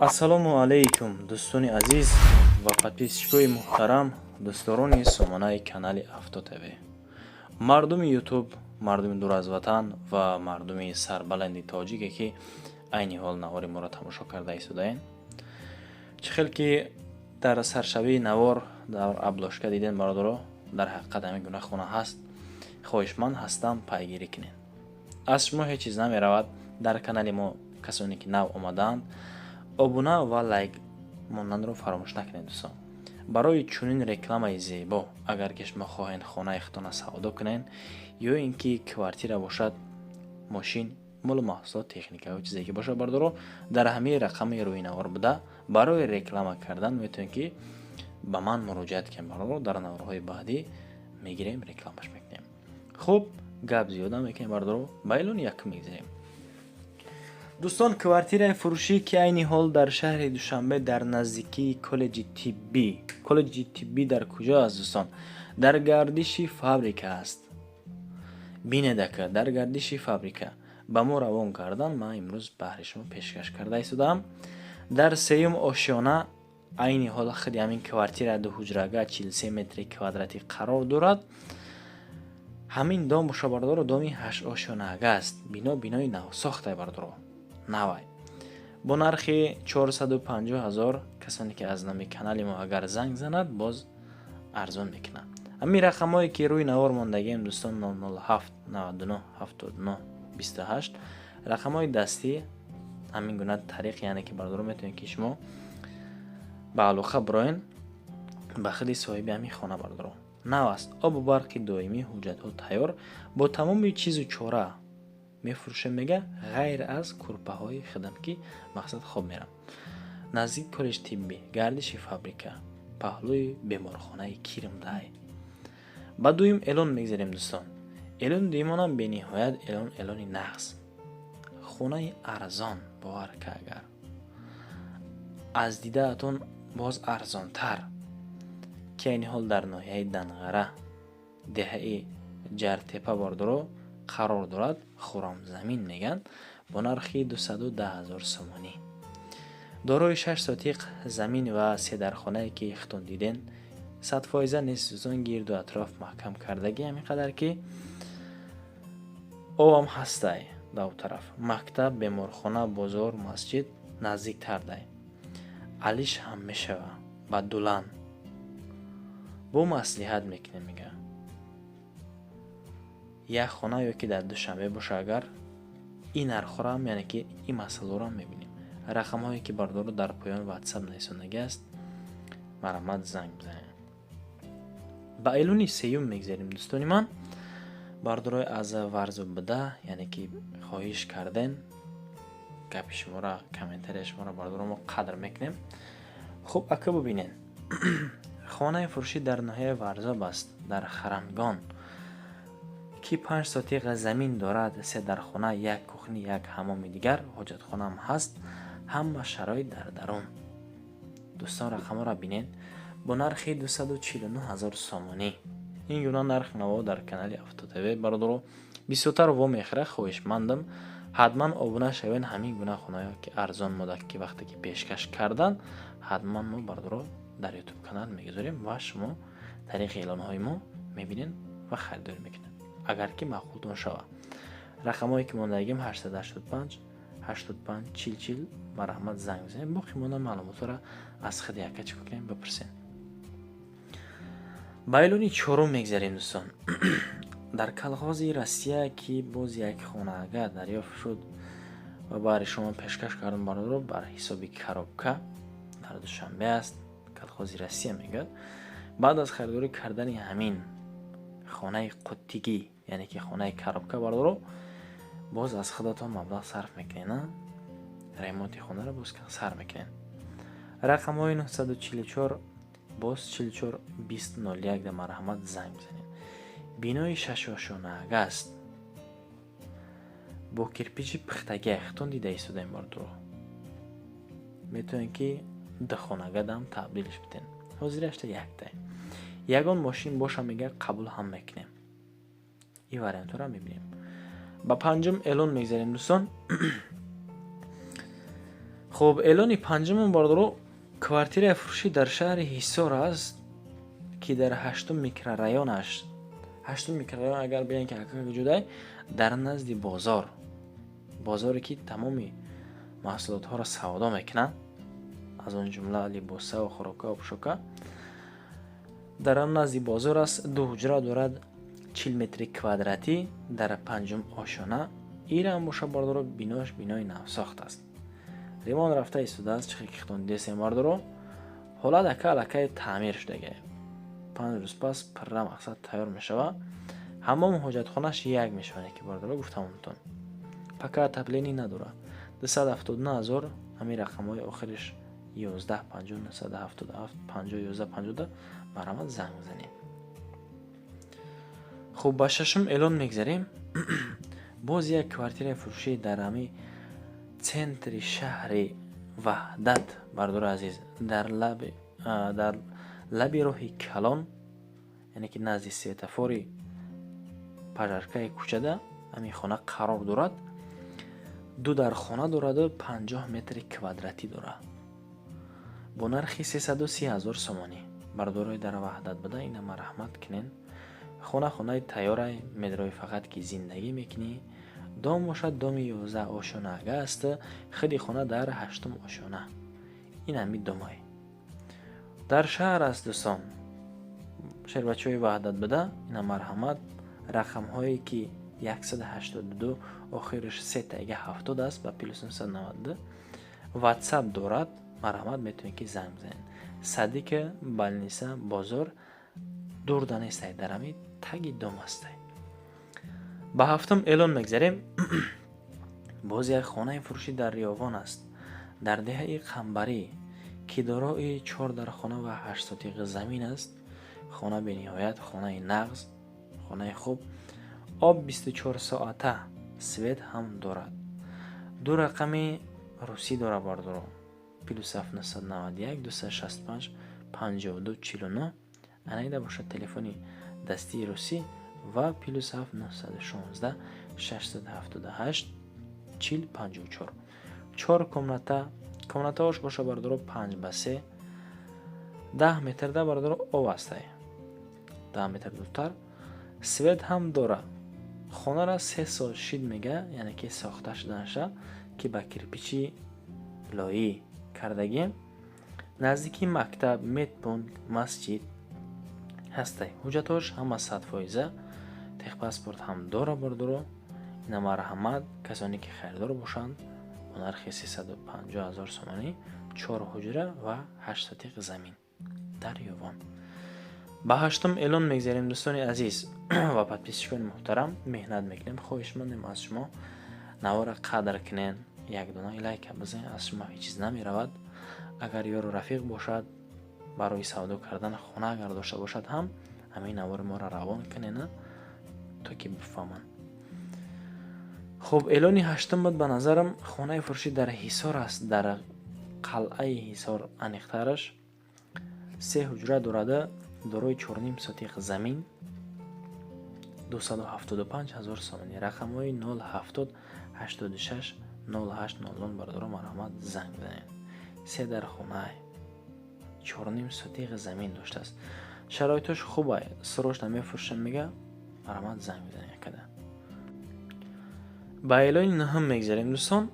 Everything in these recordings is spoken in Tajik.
ассалому алайкум дӯстони азиз ва подписчикои муҳтарам, дӯстдорони сомонаи канали Авто ТВ. Мардуми ютуб, мардуми дур аз ватан ва мардуми сарбаланди тоҷике ки айни ҳол навори моро тамошо карда истодаен. Чӣ хел ки дар саршавии навор дар аблошка диден бародаро, дар ҳақиқат ҳамин гуна хона ҳаст. хоҳишманд ҳастам, пайгирӣ кунед. аз шумо ҳеҷ чиз намеравад. Дар канали мо касоне ки нав омадаанд, обуна ва лайк монданро фаромӯш накунед дӯстон. барои чунин рекламаи зебо, агар ки шумо хоҳед хонаи худтона савдо кунед ё ин ки квартира бошад, мошин, молу маҳсулот техникаҳо чизе ки бошад бародаро, дар ҳамаи рақами рӯинавор буда барои реклама кардан метавонед ки ба ман муроҷиат кунед бародаро. Дар наворҳои баъдӣ мегирем, рекламаш мекунем. хуб, гап зиёда мекунем бародаро, ба эълони якум мегзарем. дӯстон, квартираи фурӯшӣ ки айни ҳол дар шаҳри Душанбе дар наздикии коллеҷи тиббӣ дар куҷо аст дӯстон? Дар гардиши фабрика аст. бинед ака, дар гардиши фабрика ба мо равон гардан ман имрӯз баҳри шумо пешкаш карда истодаам. дар сеюм ошёна айни ҳол худи ҳамин квартира дуҳуҷрага 43 метри квадратӣ қарор дорад. ҳамин дом боша бардоро, доми 8 ошёнага аст. бинои навсохтай бардоро, навай бо нархи 450 000. касоне ки аз номи канали мо агар занг занад, боз арзон мекунад. ҳамин рақамҳое ки рӯи навор мондагием дӯстон, 007 99 79 28 рақамҳои дастӣ. ҳамин гуна тариқ, яъне ки бардоро метавонед ки шумо ба алоқа бироен ба худи соҳиби ҳамин хона бардоро. нав аст, обу барқи доимӣ, ҳуҷҷатҳо тайёр, бо тамоми чизу чора мефурӯшем, мега ғайр аз курпаҳои хидам ки мақсад хоб мерам. наздик коллеҷ тиббӣ, гардиши фабрика, паҳлӯи беморхонаи Киримдай. ба дуюм эълон мегзарем дӯстон. эълони дуюмонам бениҳоят эълони нағз. хонаи арзон, бовар ка агар аз дидаатон боз арзонтар, ки айни ҳол дар ноҳияи Данғара, деҳаи Ҷартепа бардоро қарор дорад. хӯрамзамин меган, бо нархи 210 000 сомонӣ. дорои 6 сотиқ замин ва седархонае ки худтон диден, 100% нест дӯстон. гирду атроф маҳкам кардагӣ ҳамин қадар ки овам ҳастай. дав тараф мактаб, беморхона, бозор, масҷид наздиктар дай. алиш ҳам мешава ба дулан. бо маслиҳат мекунем, мега як хона ё ки дар Душанбе боша, агар ин нархорам, яъне ки ин масъалаорам мебинем. рақамҳое ки бардоро дар поён ватсап нависондагӣ аст, марамат занг бизанед. ба эълони сеюм мегзарем дӯстони ман. бардорои аз варзу буда, яъне ки хоҳиш карден, гапи шуморо, комментарияи шуморо бардоро мо қадр мекунем. хуб ака, бубинед. хонаи фурӯшӣ дар ноҳияи Варзоб аст, дар Харангон, ки 5 сотиқ замин дорад. седархона, як кухни, як ҳамоми дигар, ҳоҷатхонаам ҳаст. ҳама шароит дар дарун. дӯстон, рақамҳоро бинед, бо нархи 249 000 сомонӣ. ин гуна нарх наво дар канали Авто ТВ бародаро бисёртар вомехӯра. хоҳишмандам ҳатман обуна шавен ҳамин гуна хонаҳое ки арзон мода, ки вақте ки пешкаш кардан, ҳатман мо бародаро дар ютуб канал мегузорем ва шумо тариқи эълонҳои мо мебинед ва харидорӣ мекунед, агар ки маъқултон шава. рақамҳое ки мондагим 885 85 40 40. марҳамат, занг бизанед. боқи монда маълумотро аз худи ака чӣ кунем, бипурсем. ба эълони чорум мегзарем дӯстон. дар колхози Россия ки боз як хонаага дарёфт шуд ва баъри шумо пешкаш кардам бародаро, бар ҳисоби коробка дар Душанбе аст. колхози Россия мегӯяд. баъд аз харидорӣ кардани ҳамин хонаи қуттигӣ, яъне ки хонаи коробка бародаро, боз аз худатон маблағ сарф мекунед, на ремонти хонаро боз сарф мекунед. рақамҳои 944 боз 44 20 01 да марҳамат, занг бизанед. бинои 6 ошёнаага аст, бо кирпичи пухтагӣ. худтон дида истодаем бародаро. метавонед ки духонага дам табдилш битен. ҳозирашта яктай. ягон мошин боша, мега қабул ҳам мекунем. ин вариантҳоро мебинем. ба панҷум эълон мегзарем дӯстон. خب اعلان پنجم باردارو کвартира фурӯшӣ дар шаҳри ҳисор аст ки дар 8 микрорайонаш 8 микрорайон агар биён ки ҳақиқи ҷудай дар назди бозоре ки тамоми маҳсулотҳоро савдо мекунанд, аз он ҷумла либосаву хӯрокаву пӯшока. дар он назди бозор аст. 2 ҳуҷра дорад, 40 метри квадратӣ, дар 5 ошона. ира ҳам боша бардоро бинош бинои навсохт аст. ремон рафта истодааст, чихи ки хитон десем бардоро ҳолат акалакай таъмир шудага. 5 рӯз пас пирра мақсад тайёр мешава. ҳаммому ҳоҷатхонаш як мешаване ки бардоро гуфтамонтон. пака отопление надора. 279,000 ҳамин рақамҳои охириш 11 50 977 50 11 52 марамат занг бизанед. хуб ба шашум эълон мегзарем. боз як квартираи фурӯшӣ дар ҳами центри шаҳри ваҳдат бардори азиз, дар лаби роҳи калон, яъне ки назди светофори пажаркаи кӯчада ҳамин хона қарор дорад. 2 дар хона дораду 50 метри квадратӣ дорад. бо нархи 330,000 сомонӣ. бардорои дар ваҳдат буда ина марҳамат кунен. хонаи тайёрай медрои фақат ки зиндагӣ мекунӣ. дом бошад доми 11 ошона аст, хиди хона дар 8 ошона. ин ҳами домай дар шаҳр аст дӯстон. шербачаҳои ваҳдат буда ина марҳамат. рақамҳое ки 182 охириш 3-70 аст ба плюс 992. ватсап дорад. марҳамат метавонед ки занг бизанед. садика балниса бозор дурда нестай, дар ҳами таги дом астай. ба ҳафтум эълон мегзарем. боз як хонаи фурӯшӣ дар риёвон аст, дар деҳаи қамбарӣ ки дорои 4 дархона ва 8 сотиқи замин аст. хона бениҳоят, хонаи нағз, хонаи хуб. об 24 соата, свет ҳам дорад. 2 рақами русӣ дора бардоро. плюс 791 265 52 49. анаида бошад телефони дастии русӣ ва плюс 7 916 678 40 54. 4 комнатаош боша бардоро 5 ба 3, 10 метрда бардоро об астай, 10 метр дуртар. свет ҳам дора. хонара 3 сол шид мега, яъне ки сохта шуданаша ки ба кирпичи лоӣ кардагӣ. наздики мактаб, медпункт, масҷид ҳастай. ҳуҷҷатҳош ҳама 100%. техпаспорт ҳам дора бардоро. ина марҳамат касоне ки хайрдор бошанд бо нархи 350,000 сомонӣ, 4 ҳуҷра ва 8 сотиқи замин дар ёвон. ба ҳаштум эълон мегзарем дӯстони азиз ва подписчикони муҳтарам. меҳнат мекунем, хоҳишмандем аз шумо навора қадр кунен, якдона лайка бизанед, аз шумо ҳеҷ чиз намеравад. агар ёру рафиқ бошад барои савдо кардан хона агар дошта бошад ҳам ҳамин навори моро равон кунена то ки бифаҳманд. хуб эълони ҳаштум буд ба назарам хонаи фурӯшӣ дар ҳисор аст, дар қалъаи ҳисор аниқтараш. 3 ҳуҷра дорада, дорои 4.5 сотиқи замин, 275,000 сомонӣ. рақамҳои 070 86 0800 бардоро марҳамат занг бизанед. 3 дар хонаи 4.5 сотиқи замин доштааст. шароитош хубай, срочно мефурӯшам мега, марҳамат занг бизанед якада. ба эълони нӯҳум мегзарем дӯстон.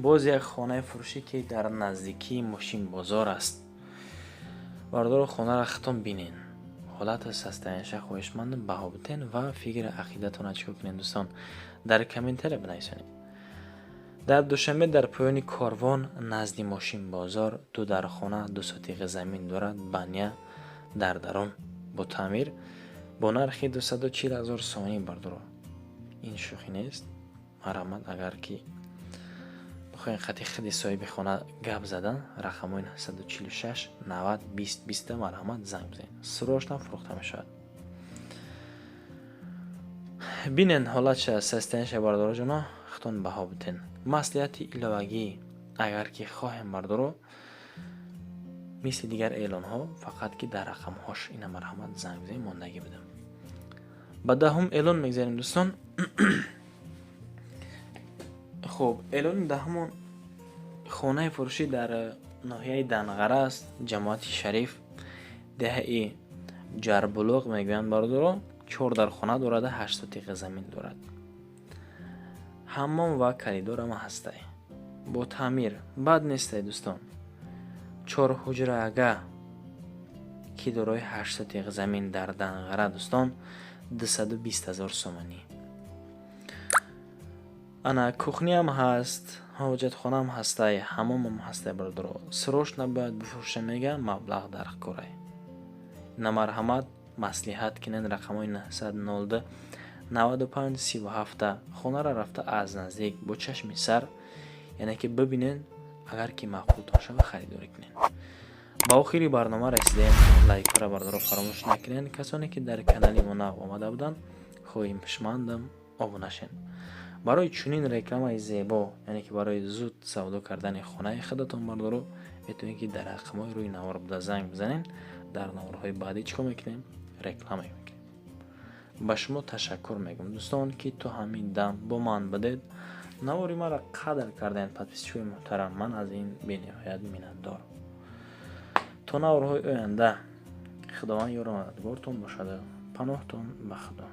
боз як хонаи фурӯшӣ ки дар наздикии мошин бозор аст. бардоро хонаро хитон бинен. ҳолати састаянша хоҳишмандам баҳо битен ва фикри ақидатона чиқор кунед дӯстон. дар комментария бинависонед. дар душанбе дар поёни корвон назди мошин бозор 2 дар хона 2 сотиқи замин дорад. баня дар дарун бо таъмир бо нархи 240,000 сомонӣ бардоро. ин шӯхӣ нест. марҳамат агар ки бихоен хати хиди соҳиби хона гап задан, рақамҳои 946 90 20 20 марҳамат занг бизанед. срочно фурӯхта мешавад. бинен ҳолатша састаянша бардоро ҷоно хитон баҳо битен. маслиҳати иловагӣ агар ки хоҳем бардоро мисли дигар эълонҳо фақат ки дар рақамҳош ина марҳамат занг бизанед, мондагӣ будам. ба даҳум эълон мегзарем дӯстон. хуб эълони даҳумон خانه فروشی در ناحیه دنغره است، جماعت شریف، دهه جربلوغ میگویند بردارو. 4 در خانه دارد، 8 تیغ زمین دارد. حمام و کلیدور هم هسته با تعمیر، بد نیسته دوستان. 4 حجره اگه که دارای 8 تیغ زمین در دنغره دوستان 220,000 سومانی. انا کوخنی هم هست، حاجت خانه هم هسته، حمام هم هسته بردارو. سروش نباید بفروشه میگه مبلغ در کوره. نمرحمت مصلحت کنین رقمای 919 95 37 خونه را رفته از نزدیک با چشم سر، یعنی که ببینین اگر که معقول تان شود خریداری کنین. با آخری برنامه رسیدیم. لایک را بردارو فراموش نکنین. کسانی که در کانال ما نو آمده بودن خواهیم پشماندم آبونه شین. برای چنین رکلام زیبا، یعنی که برای زود سودا کردن خانه خودتون بردارو میتونید که در رقمای روی نوار بوده زنگ بزنین. در نوارهای بعدی چیکار میکنیم؟ رکلام میکنیم. با شما تشکر میگم دوستان که تو همین دم با من بدید، نواری مرا قدر کردین. پادپیسچوی محترم، من از این بی‌نهایت منتدارم. تا نوارهای آینده خداوند یار و مددگارتون باشد. پناهتون به خدا.